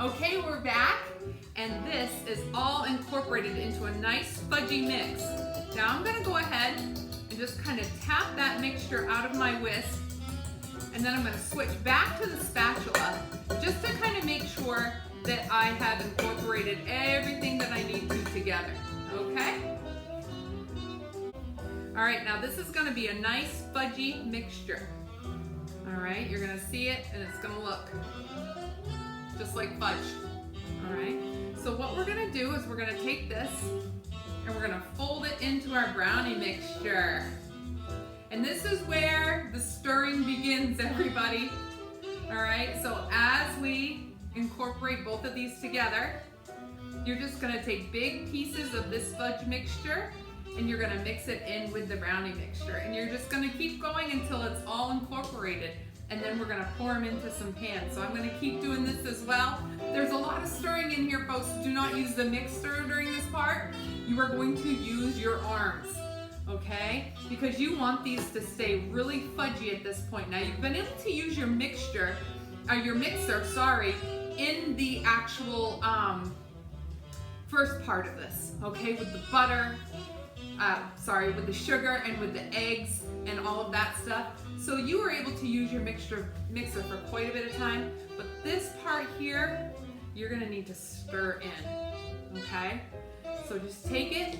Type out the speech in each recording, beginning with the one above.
Okay, we're back, and this is all incorporated into a nice fudgy mix. Now I'm gonna go ahead and just kind of tap that mixture out of my whisk, and then I'm gonna switch back to the spatula just to kind of make sure that I have incorporated everything that I need to together, okay? All right, now this is gonna be a nice fudgy mixture. All right, you're gonna see it and it's gonna look just like fudge. All right, so what we're gonna do is we're gonna take this and we're gonna fold it into our brownie mixture. And this is where the stirring begins, everybody. All right, so as we incorporate both of these together, you're just gonna take big pieces of this fudge mixture and you're gonna mix it in with the brownie mixture. And you're just gonna keep going until it's all incorporated. And then we're gonna pour them into some pans. So I'm gonna keep doing this as well. There's a lot of stirring in here, folks. Do not use the mixer during this part. You are going to use your arms, okay? Because you want these to stay really fudgy at this point. Now you've been able to use your mixer, in the actual first part of this, okay? With the butter, with the sugar and with the eggs and all of that stuff. So you were able to use your mixer for quite a bit of time, but this part here, you're gonna need to stir in, okay? So just take it,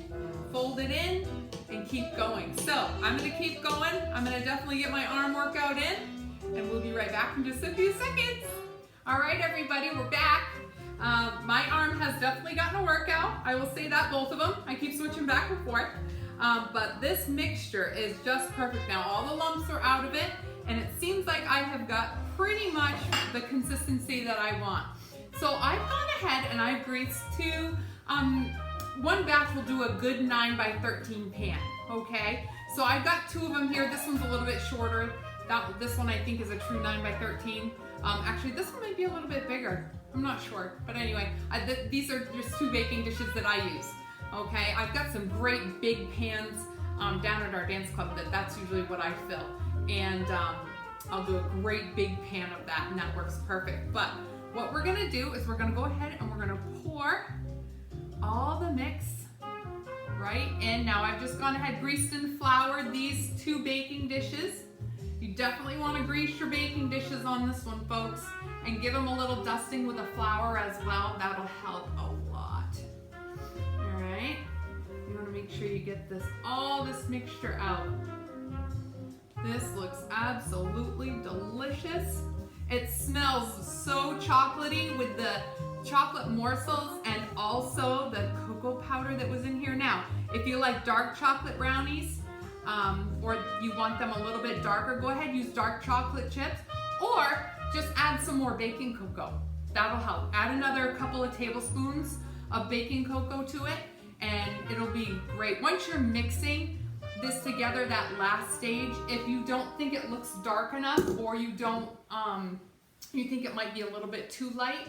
fold it in, and keep going. So I'm gonna keep going. I'm gonna definitely get my arm workout in, and we'll be right back in just a few seconds. All right, everybody, we're back. My arm has definitely gotten a workout. I will say that, both of them. I keep switching back and forth. But this mixture is just perfect now. All the lumps are out of it, and it seems like I have got pretty much the consistency that I want. So I've gone ahead and I've greased two. One batch will do a good 9 by 13 pan, okay? So I've got two of them here. This one's a little bit shorter. This one I think is a true 9 by 13. Actually, this one might be a little bit bigger. I'm not sure, but anyway, these are just two baking dishes that I use. Okay, I've got some great big pans down at our dance club that's usually what I fill. And I'll do a great big pan of that, and that works perfect. But what we're gonna do is we're gonna go ahead and we're gonna pour all the mix right in. Now I've just gone ahead, greased and floured these two baking dishes. You definitely wanna grease your baking dishes on this one, folks, and give them a little dusting with the flour as well. That'll help a lot. You want to make sure you get all this mixture out. This looks absolutely delicious. It smells so chocolatey with the chocolate morsels and also the cocoa powder that was in here. Now, if you like dark chocolate brownies, or you want them a little bit darker, go ahead, use dark chocolate chips, or just add some more baking cocoa. That'll help. Add another couple of tablespoons of baking cocoa to it, and it'll be great. Once you're mixing this together, that last stage, if you don't think it looks dark enough, or you don't, you think it might be a little bit too light,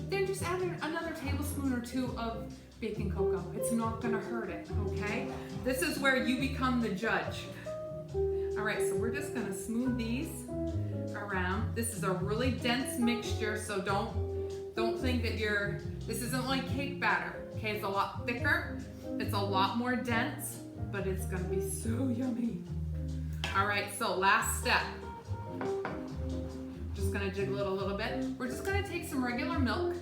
then just add another tablespoon or two of baking cocoa. It's not gonna hurt it, okay? This is where you become the judge. All right, so we're just gonna smooth these around. This is a really dense mixture, so don't think that this isn't like cake batter. Okay, it's a lot thicker, it's a lot more dense, but it's gonna be so yummy. All right, so last step. Just gonna jiggle it a little bit. We're just gonna take some regular milk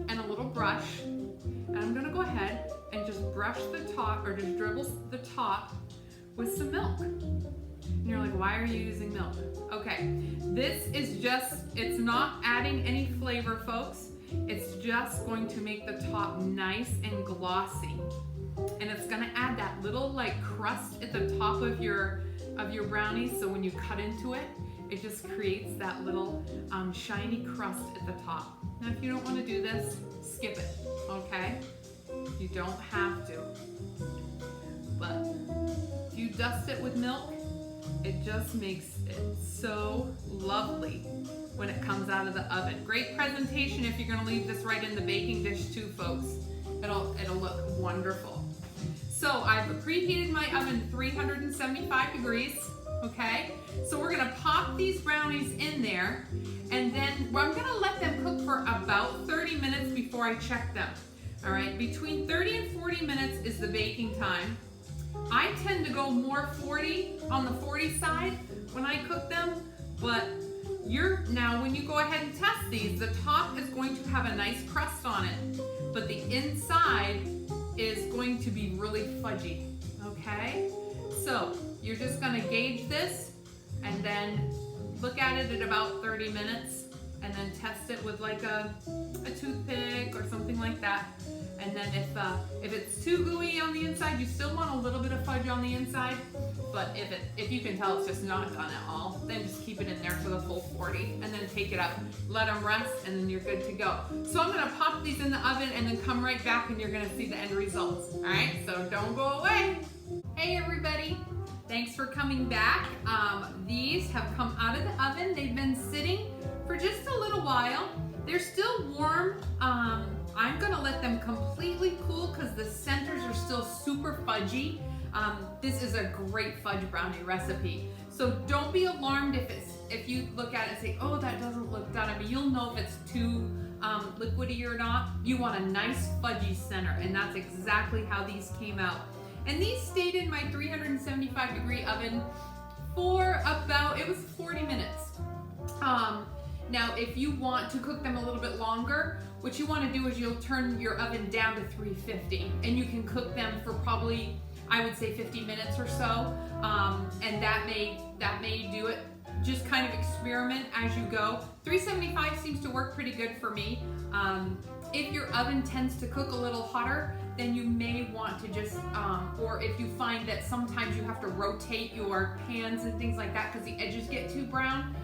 and a little brush, and I'm gonna go ahead and just brush the top, or just dribble the top with some milk. And you're like, why are you using milk? Okay, this is it's not adding any flavor, folks. It's just going to make the top nice and glossy. And it's gonna add that little like crust at the top of your brownies, so when you cut into it, it just creates that little shiny crust at the top. Now if you don't wanna do this, skip it, okay? You don't have to. But if you dust it with milk, it just makes it so lovely when it comes out of the oven. Great presentation if you're gonna leave this right in the baking dish too, folks. It'll look wonderful. So I've preheated my oven to 375 degrees, okay? So we're gonna pop these brownies in there, and then I'm gonna let them cook for about 30 I check them. All right, between 30 and 40 minutes is the baking time. I tend to go more 40 on the 40 side when I cook them, but now when you go ahead and test these, the top is going to have a nice crust on it, but the inside is going to be really fudgy, okay? So you're just gonna gauge this and then look at it at about 30 minutes and then test it with like a toothpick or something like that. And then if it's too gooey on the inside, you still want a little bit of fudge on the inside. But if you can tell it's just not done at all, then just keep it in there for the full 40 and then take it out, let them rest, and then you're good to go. So I'm gonna pop these in the oven and then come right back and you're gonna see the end results. All right, so don't go away. Hey everybody, thanks for coming back. These have come out of the oven. They've been sitting for just a little while. They're still warm. I'm gonna let them completely cool because the centers are still super fudgy. This is a great fudge brownie recipe. So don't be alarmed if you look at it and say, oh, that doesn't look done. I mean, you'll know if it's too liquidy or not. You want a nice fudgy center, and that's exactly how these came out. And these stayed in my 375 degree oven for about, it was 40 minutes. Now, if you want to cook them a little bit longer, what you want to do is you'll turn your oven down to 350, and you can cook them for probably, I would say 50 minutes or so, and that may do it. Just kind of experiment as you go. 375 seems to work pretty good for me. If your oven tends to cook a little hotter, then you may want to just, or if you find that sometimes you have to rotate your pans and things like that because the edges get too brown,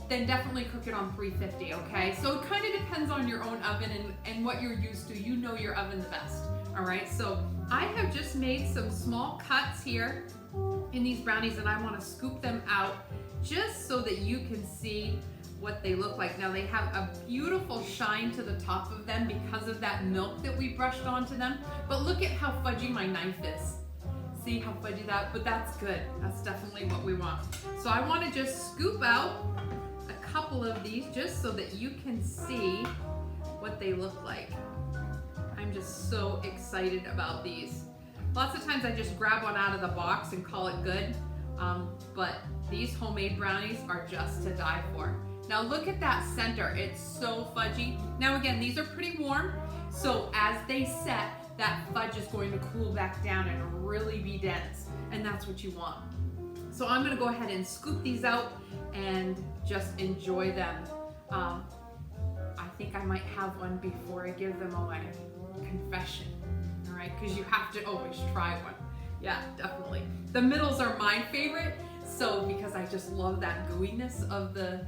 then definitely cook it on 350, okay? So it kind of depends on your own oven and what you're used to. You know your oven the best, all right? So I have just made some small cuts here in these brownies, and I want to scoop them out just so that you can see what they look like. Now they have a beautiful shine to the top of them because of that milk that we brushed onto them, but look at how fudgy my knife is. See how fudgy but that's good. That's definitely what we want. So I want to just scoop out a couple of these just so that you can see what they look like. I'm just so excited about these. Lots of times I just grab one out of the box and call it good, but these homemade brownies are just to die for. Now look at that center, it's so fudgy. Now again, these are pretty warm, so as they set, that fudge is going to cool back down and really be dense, and that's what you want. So I'm gonna go ahead and scoop these out and just enjoy them. I think I might have one before I give them away. Confession, all right? Because you have to always try one. Yeah, definitely. The middles are my favorite, so because I just love that gooiness of the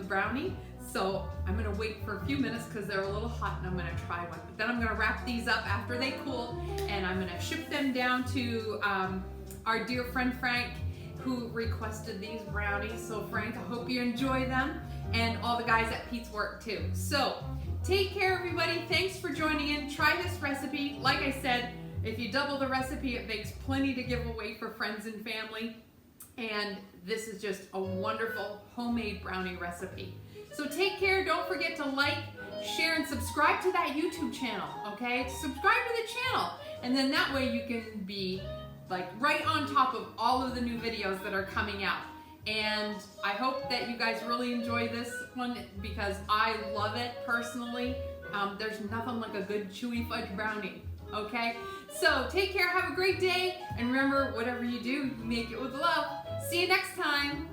brownie. So I'm gonna wait for a few minutes because they're a little hot and I'm gonna try one. But then I'm gonna wrap these up after they cool and I'm gonna ship them down to our dear friend Frank, who requested these brownies. So Frank, I hope you enjoy them, and all the guys at Pete's work too. So take care everybody, thanks for joining in. Try this recipe. Like I said, if you double the recipe, it makes plenty to give away for friends and family. And this is just a wonderful homemade brownie recipe. So take care, don't forget to like, share, and subscribe to that YouTube channel, okay? Subscribe to the channel, and then that way you can be like right on top of all of the new videos that are coming out. And I hope that you guys really enjoy this one because I love it personally. There's nothing like a good chewy fudge brownie, okay? So take care, have a great day, and remember, whatever you do, make it with love. See you next time.